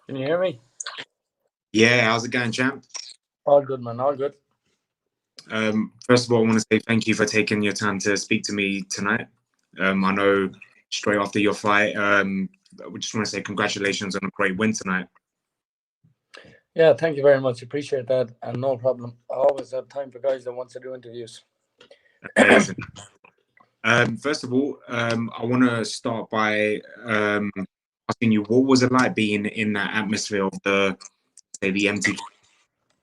Can you hear me? Yeah, how's it going, champ? All good, man. All good. First of all, I want to say thank you for taking your time to speak to me tonight. I know straight after your fight, we just want to say congratulations on a great win tonight. Yeah, thank you very much. Appreciate that. And no problem. I always have time for guys that want to do interviews. Amazing. First of all, I want to start by asking you, what was it like being in that atmosphere of the MTK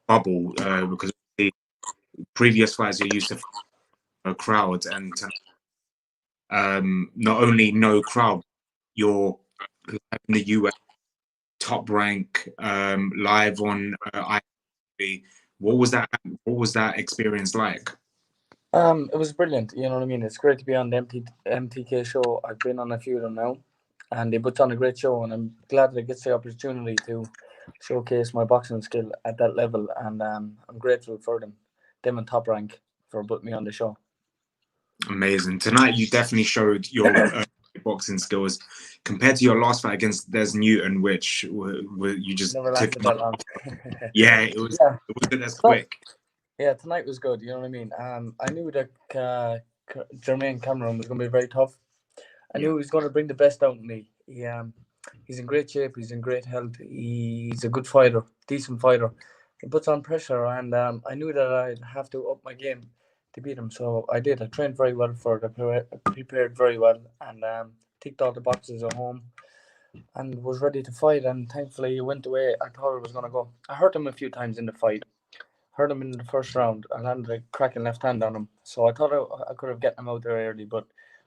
bubble? Because the previous fights you're used to a crowd, and not only no crowd, you're in the US, top rank, live on ITV. What was that? What was that experience like? It was brilliant. You know what I mean? It's great to be on the MTK show. I've been on a few of them now, and they put on a great show. And I'm glad that I get the opportunity to showcase my boxing skill at that level. And I'm grateful for them in Top Rank, for putting me on the show. Amazing. Tonight, you definitely showed your boxing skills compared to your last fight against Des Newton, which you just Never took. lasted that long. Yeah, it was. Yeah. It wasn't as quick. Yeah, tonight was good. You know what I mean? I knew that Jamaine Camero was going to be very tough. I knew he was going to bring the best out of me. He's in great shape. He's in great health. He's a good fighter, decent fighter. He puts on pressure, and I knew that I'd have to up my game to beat him. So I did. I trained very well for it. I prepared very well, and ticked all the boxes at home, and was ready to fight. And thankfully, it went the way I thought it was going to go. I hurt him a few times in the fight. Hurt him in the first round. I landed a cracking left hand on him. So I thought I could have gotten him out there early, but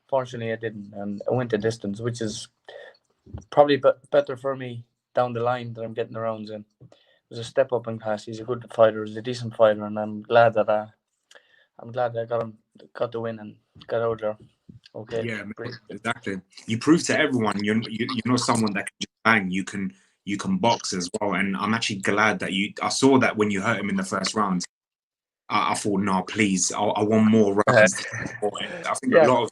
fortunately I didn't. And I went the distance, which is probably better for me down the line that I'm getting the rounds in. It was a step up in class. He's a good fighter. He's a decent fighter, and I'm glad that I got the win and got out there. Okay. Yeah, exactly. You prove to everyone you're not someone that can just bang. You can box as well, and I'm actually glad that you. I saw that when you hurt him in the first round. I thought, no, please, I want more rounds. I think Yeah.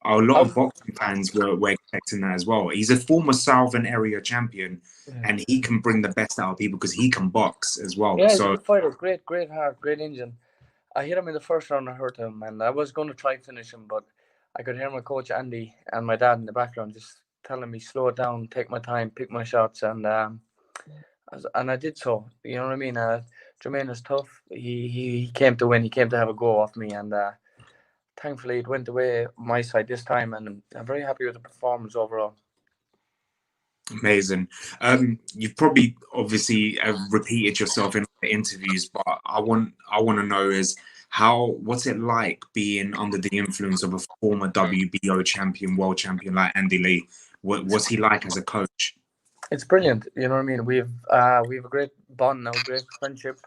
a lot of boxing fans were expecting that as well. He's a former Southern area champion, and he can bring the best out of people because he can box as well. Yeah, he's a good fighter. Great heart, great engine. I hit him in the first round. I hurt him, and I was going to try finish him, but I could hear my coach Andy and my dad in the background just telling me slow it down, take my time, pick my shots, and I did so. You know what I mean? Jamaine was tough. He came to win. He came to have a go off me, and thankfully it went away my side this time, and I'm very happy with the performance overall. Amazing. You've probably obviously repeated yourself in the interviews, but I want to know is what's it like being under the influence of a former WBO champion, world champion like Andy Lee? What's he like as a coach? It's brilliant. You know what I mean? We have a great bond now, great friendship.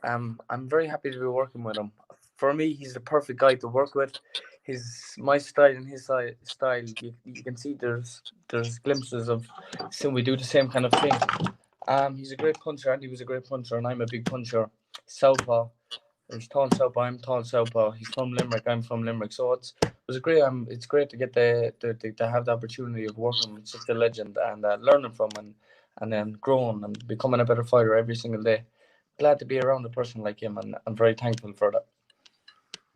I'm very happy to be working with him. For me, he's the perfect guy to work with. My style and his style. You can see there's glimpses of. So we do the same kind of thing. He's a great puncher, and he was a great puncher, and I'm a big puncher. Southpaw. He's tall southpaw. I'm tall southpaw. He's from Limerick. I'm from Limerick. So it's great. It's great to get to have the opportunity of working with such a legend and learning from and then growing and becoming a better fighter every single day. Glad to be around a person like him, and I'm very thankful for that.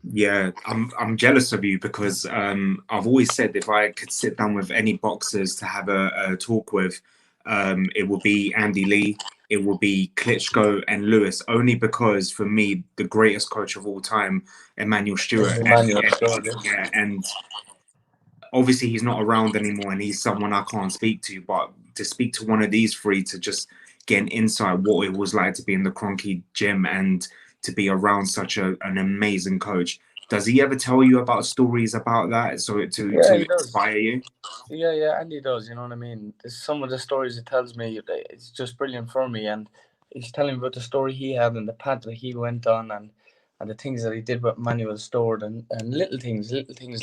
Yeah, I'm jealous of you because I've always said if I could sit down with any boxers to have a talk with, it would be Andy Lee, it would be Klitschko and Lewis, only because for me the greatest coach of all time, Emmanuel Stewart. And obviously he's not around anymore, and he's someone I can't speak to. But to speak to one of these three to just get an insight what it was like to be in the Kronk gym and to be around such an amazing coach. Does he ever tell you about stories about that to inspire you? Yeah, Andy does. You know what I mean? Some of the stories he tells me, it's just brilliant for me. And he's telling me about the story he had and the path that he went on and the things that he did with Emmanuel Stewart and little things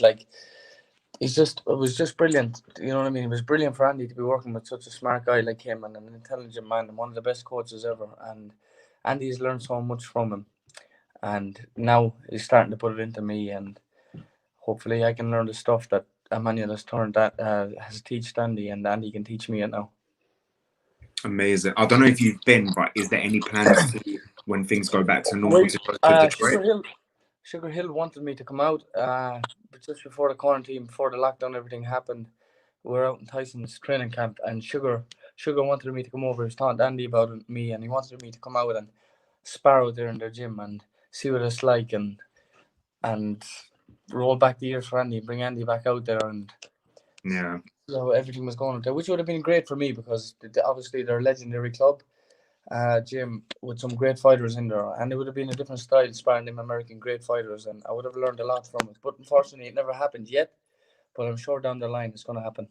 like it was just brilliant. You know what I mean? It was brilliant for Andy to be working with such a smart guy like him and an intelligent man and one of the best coaches ever. And Andy's learned so much from him. And now he's starting to put it into me, and hopefully I can learn the stuff that Emmanuel has turned has teach Andy, and Andy can teach me it now. Amazing. I don't know if you've been, but is there any plans to, when things go back to normal, We to go to Detroit? Sugar Hill wanted me to come out, but just before the quarantine, before the lockdown, everything happened. We were out in Tyson's training camp, and Sugar wanted me to come over. He was talking to Andy about me, and he wanted me to come out and spar out there in their gym and see what it's like, and roll back the years for Andy, bring Andy back out there, and Yeah. so everything was going out there, which would have been great for me because obviously they're a legendary club, gym with some great fighters in there, and it would have been a different style sparring them American great fighters, and I would have learned a lot from it. But unfortunately, it never happened yet. But I'm sure down the line it's going to happen.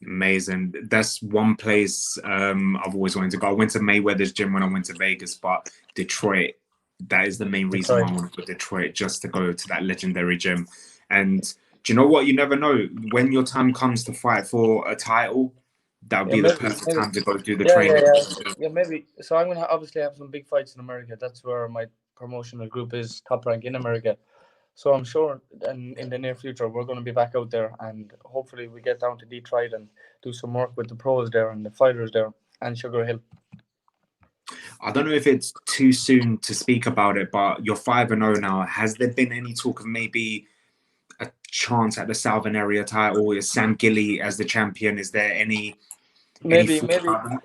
Amazing. That's one place I've always wanted to go. I went to Mayweather's gym when I went to Vegas, but Detroit, that is the main reason why I want to go to Detroit, just to go to that legendary gym. And do you know what? You never know. When your time comes to fight for a title, that'll Yeah, be the maybe, perfect maybe. time to go do the Yeah, training. yeah, maybe. So I'm going to obviously have some big fights in America. That's where my promotional group is, Top Rank in America. So I'm sure in the near future we're going to be back out there, and hopefully we get down to Detroit and do some work with the pros there and the fighters there and Sugar Hill. I don't know if it's too soon to speak about it, but you're 5-0 now. Has there been any talk of maybe a chance at the Southern Area title? Is Sam Gilly as the champion? Is there any Maybe, thought about that?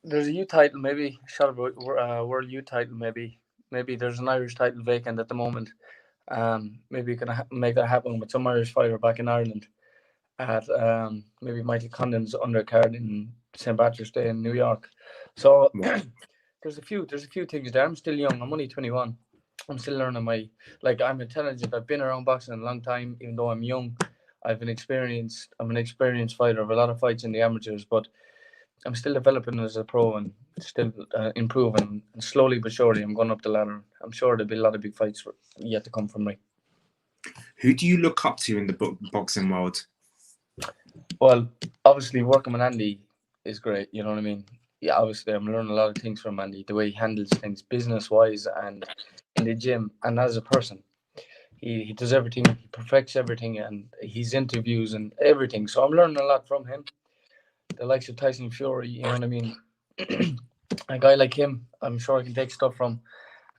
there's a U title, maybe shot of world U title, maybe there's an Irish title vacant at the moment. Maybe you can make that happen with some Irish fighter back in Ireland at maybe Michael Condon's undercard in St. Patrick's Day in New York. So there's a few things there. I'm still young. I'm only 21. I'm still learning I'm intelligent. I've been around boxing a long time, even though I'm young. I'm an experienced fighter of a lot of fights in the amateurs, but I'm still developing as a pro and still improving. And slowly but surely, I'm going up the ladder. I'm sure there'll be a lot of big fights yet to come from me. Who do you look up to in the boxing world? Well, obviously, working with Andy is great. You know what I mean? Yeah, obviously, I'm learning a lot of things from Andy, the way he handles things business wise and in the gym and as a person. He does everything, he perfects everything, and his interviews and everything. So I'm learning a lot from him. The likes of Tyson Fury, you know what I mean? A guy like him, I'm sure I can take stuff from.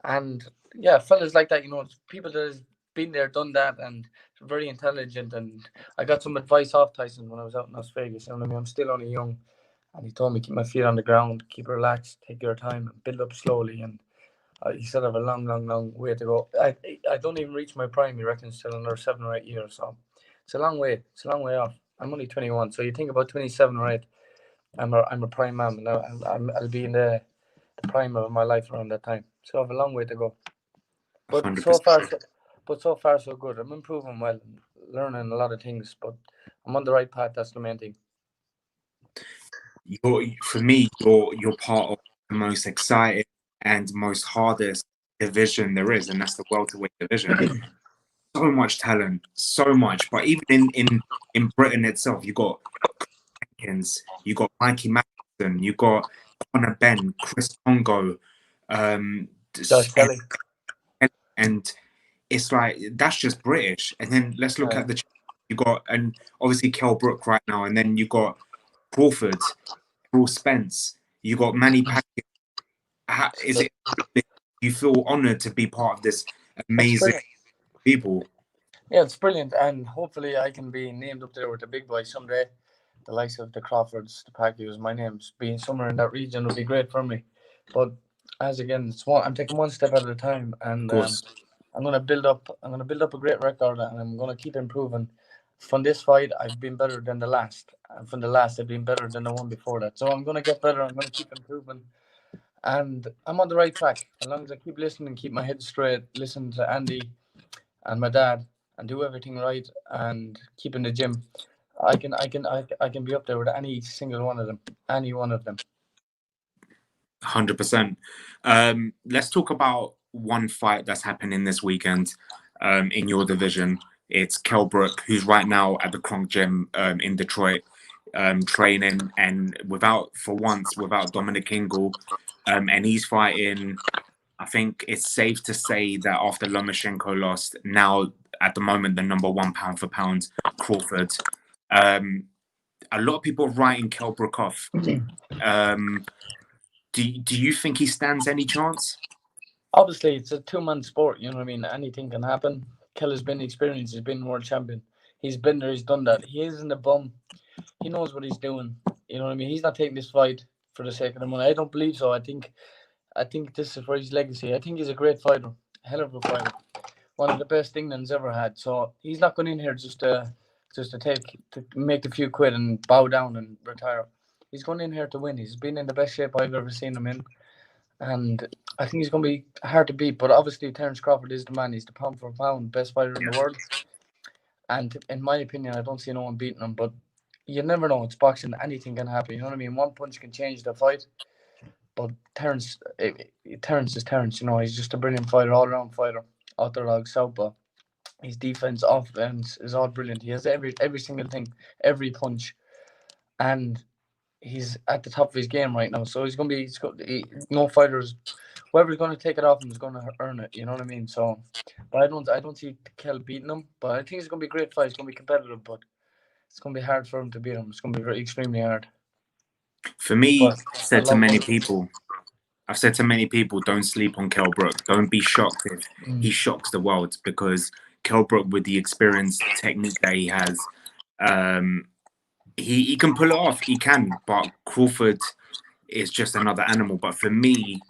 And yeah, fellas like that, people that has been there, done that, and very intelligent. And I got some advice off Tyson when I was out in Las Vegas. You know what I mean? I'm still only young, and he told me keep my feet on the ground, keep relaxed, take your time, and build up slowly. And he said I have a long, long, long way to go. I don't even reach my prime. He reckons till another 7 or 8 years. So it's a long way. It's a long way off. I'm only 21, so you think about 27 or 8. I'm a prime man, and I'll be in the prime of my life around that time. So I have a long way to go. But so 100%. far, so good. I'm improving well, learning a lot of things, but I'm on the right path. That's the main thing. For me, you're part of the most exciting and most hardest division there is, and that's the welterweight division. So much talent, so much. But even in Britain itself, you got Jenkins, you got Mikey Madison, you got Conor Ben, Chris Congo, Josh Kelly. and it's like that's just British. And then let's look at the you got, and obviously Kell Brook right now, and then you got Crawford, Paul Spence, you got Manny Pacquiao. Is it? You feel honoured to be part of this amazing people? Yeah, it's brilliant, and hopefully I can be named up there with the big boys someday. The likes of the Crawfords, the Pacquiaos, my name's being somewhere in that region would be great for me. But I'm taking one step at a time, and Of course. I'm gonna build up. I'm gonna build up a great record, and I'm gonna keep improving. From this fight, I've been better than the last, and from the last, I've been better than the one before that. So I'm gonna get better. I'm gonna keep improving, and I'm on the right track. As long as I keep listening, keep my head straight, listen to Andy and my dad, and do everything right, and keep in the gym, I can be up there with any single one of them, any one of them. 100%. Let's talk about one fight that's happening this weekend in your division. It's Kell Brook, who's right now at the Kronk gym in Detroit training, and without Dominic Ingle, and he's fighting. I think it's safe to say that after Lomachenko lost, now at the moment the number one pound for pound Crawford. a lot of people are writing Kell Brook off. Do you think he stands any chance? Obviously, it's a two-man sport. You know what I mean? Anything can happen. Keller's been experienced. He's been world champion. He's been there. He's done that. He isn't a bum. He knows what he's doing. You know what I mean? He's not taking this fight for the sake of the money. I don't believe so. I think this is for his legacy. I think he's a great fighter. Hell of a fighter. One of the best England's ever had. So he's not going in here just to make a few quid and bow down and retire. He's going in here to win. He's been in the best shape I've ever seen him in. And I think he's going to be hard to beat. But obviously, Terence Crawford is the man. He's the pound for pound best fighter in the world. And in my opinion, I don't see no one beating him. But you never know. It's boxing. Anything can happen. You know what I mean? One punch can change the fight. But Terence is Terence. You know, he's just a brilliant fighter, all-around fighter. Orthodox southpaw. His defense, offense is all brilliant. He has every single thing, every punch. And he's at the top of his game right now, so he's going to be. No fighters, whoever's going to take it off him is going to earn it. You know what I mean? So, but I don't see Kell beating him. But I think it's going to be a great fight. It's going to be competitive, but it's going to be hard for him to beat him. It's going to be extremely hard. For me, But I've said to many people, don't sleep on Kell Brook. Don't be shocked if he shocks the world, because Kell Brook, with the experience, technique that he has, he can pull it off. He can, but Crawford is just another animal. But for me,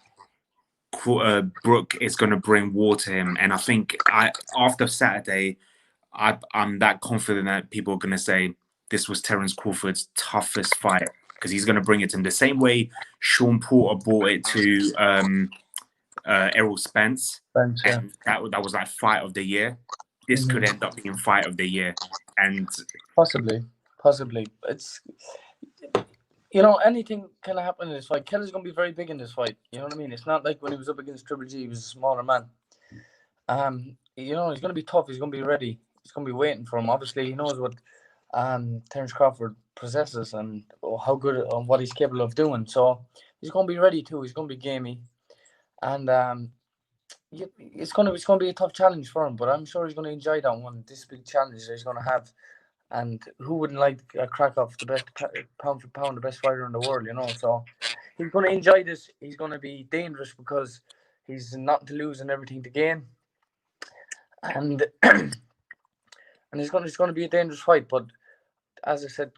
Brook is going to bring war to him, and I think after Saturday, I'm that confident that people are going to say this was Terence Crawford's toughest fight, because he's going to bring it to him the same way Sean Porter brought it to Errol Spence, and that was like fight of the year. This could end up being fight of the year, and possibly. It's, you know, anything can happen in this fight. Kelly's going to be very big in this fight. You know what I mean? It's not like when he was up against Triple G, he was a smaller man. You know, he's going to be tough. He's going to be ready. He's going to be waiting for him. Obviously, he knows what Terence Crawford possesses and how good and what he's capable of doing. So he's going to be ready too. He's going to be gamey, and it's going to be a tough challenge for him. But I'm sure he's going to enjoy that one. This big challenge that he's going to have. And who wouldn't like a crack off the best pound for pound, the best fighter in the world, you know? So he's going to enjoy this. He's going to be dangerous because he's not to lose and everything to gain. And it's going to be a dangerous fight. But as I said,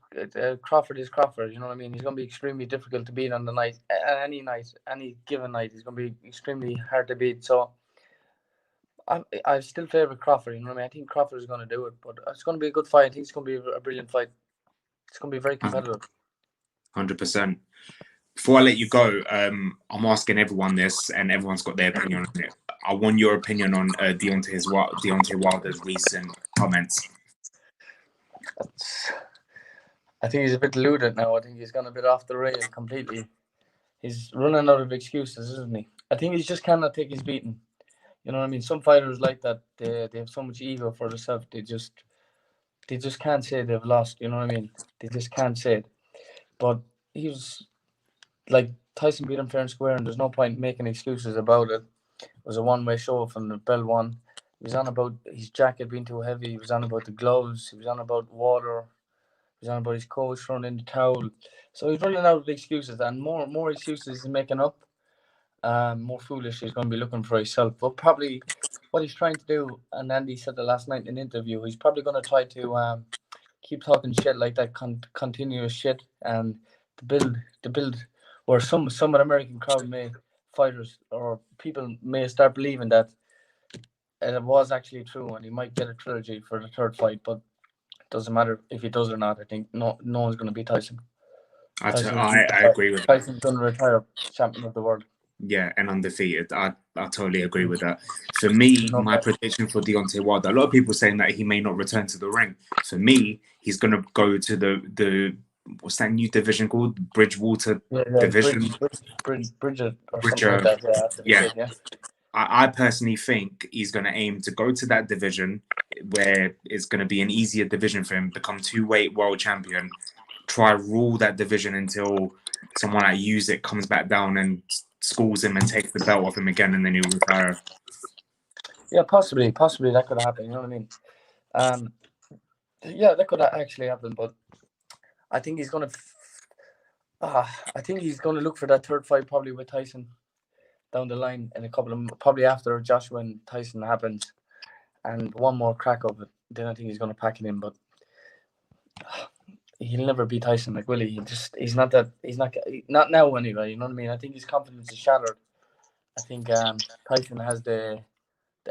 Crawford is Crawford. You know what I mean? He's going to be extremely difficult to beat on the night, any given night. He's going to be extremely hard to beat. So I still favour Crawford, you know what I mean? I think Crawford is going to do it, but it's going to be a good fight. I think it's going to be a brilliant fight. It's going to be very competitive. 100%. Before I let you go, I'm asking everyone this, and everyone's got their opinion on it. I want your opinion on Deontay Wilder's recent comments. I think he's a bit deluded now. I think he's gone a bit off the rails completely. He's running out of excuses, isn't he? I think he just cannot take his beating. You know what I mean? Some fighters like that, they have so much ego for themselves. They just can't say they've lost. You know what I mean? They just can't say it. But he was like, Tyson beat him fair and square, and there's no point making excuses about it. It was a one-way show from the bell one. He was on about his jacket being too heavy. He was on about the gloves. He was on about water. He was on about his coach throwing in the towel. So he's running out of excuses, and more excuses he's making up. More foolish he's going to be looking for himself. But probably what he's trying to do, and Andy said the last night in an interview, he's probably going to try to keep talking shit like that, continuous shit, and to build where some of the American crowd fighters or people may start believing that it was actually true, and he might get a trilogy for the third fight. But it doesn't matter if he does or not. I think no one's going to beat Tyson. I agree with that. Tyson's going to retire champion of the world. Yeah, and undefeated. I totally agree with that. For me, my prediction for Deontay Wilder, a lot of people saying that he may not return to the ring. For me, he's going to go to the what's that new division called? Bridgewater division? Bridger or something like that. Yeah. I personally think he's going to aim to go to that division where it's going to be an easier division for him, become two-weight world champion, try rule that division until someone like Usyk comes back down and schools him and takes the belt off him again, and then he'll retire. Yeah, possibly that could happen. You know what I mean? Yeah, that could actually happen. But I think he's gonna. I think he's gonna look for that third fight probably with Tyson down the line in a couple of probably after Joshua and Tyson happens, and one more crack of it. Then I think he's gonna pack it in, but he'll never beat Tyson. Like, will he? He's not that. He's not now anyway. You know what I mean? I think his confidence is shattered. I think Tyson has the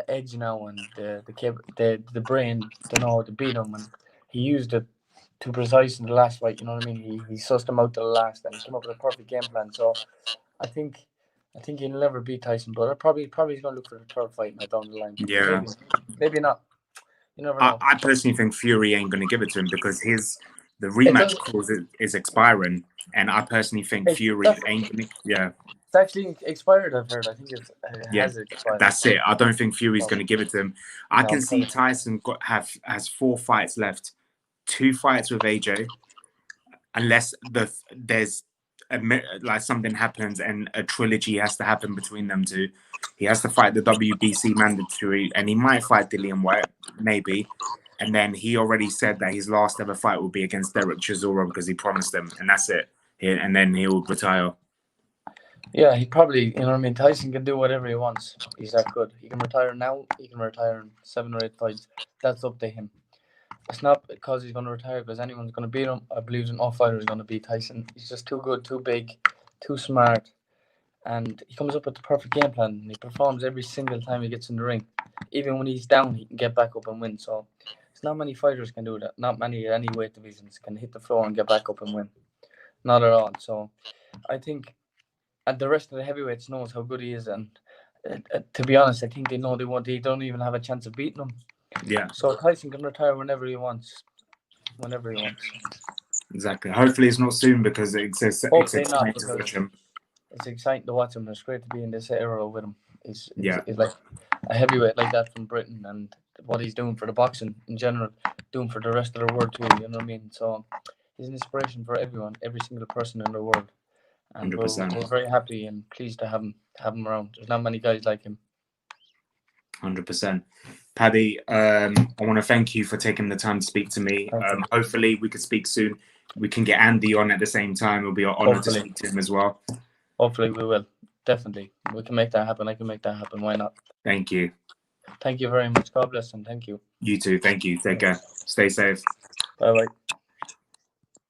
edge now and the brain to know how to beat him, and he used it too precise in the last fight. You know what I mean? He sussed him out to the last, and he came up with a perfect game plan. So I think he'll never beat Tyson, but probably he's gonna look for the third fight now down the line. Yeah. Maybe not. You never know. I personally think Fury ain't going to give it to him because the rematch clause is expiring, and I personally think Fury ain't going to. Yeah. It's actually expired, I've heard. I think it has expired. That's it. I don't think Fury's going to give it to him. I can see Tyson has 4 fights left, 2 fights with AJ, unless there's like something happens and a trilogy has to happen between them two. He has to fight the WBC mandatory, and he might fight Dillian White, maybe. And then he already said that his last ever fight will be against Derek Chisora because he promised him, and that's it. And then he'll retire. Yeah, he probably, you know what I mean? Tyson can do whatever he wants. He's that good. He can retire now. He can retire in 7 or 8 fights. That's up to him. It's not because he's going to retire because anyone's going to beat him. I believe no fighter is going to beat Tyson. He's just too good, too big, too smart. And he comes up with the perfect game plan. And he performs every single time he gets in the ring. Even when he's down, he can get back up and win. So it's not many fighters can do that. Not many, any weight divisions can hit the floor and get back up and win. Not at all. So I think... And the rest of the heavyweights knows how good he is, and to be honest, I think they know they don't even have a chance of beating him. Yeah. So Tyson can retire whenever he wants. Exactly. Hopefully it's not soon because it's exciting to watch him. It's exciting to watch him. It's great to be in this era with him. He's like a heavyweight like that from Britain, and what he's doing for the boxing in general, doing for the rest of the world too. You know what I mean? So he's an inspiration for everyone, every single person in the world. And we're very happy and pleased to have him around. There's not many guys like him. 100%. Paddy, I want to thank you for taking the time to speak to me. Hopefully we could speak soon. We can get Andy on at the same time. It'll be an honor to speak to him as well. Hopefully we will. Definitely. We can make that happen. I can make that happen. Why not? Thank you. Thank you very much. God bless and thank you. You too. Thank you. Take care. Stay safe. Bye-bye.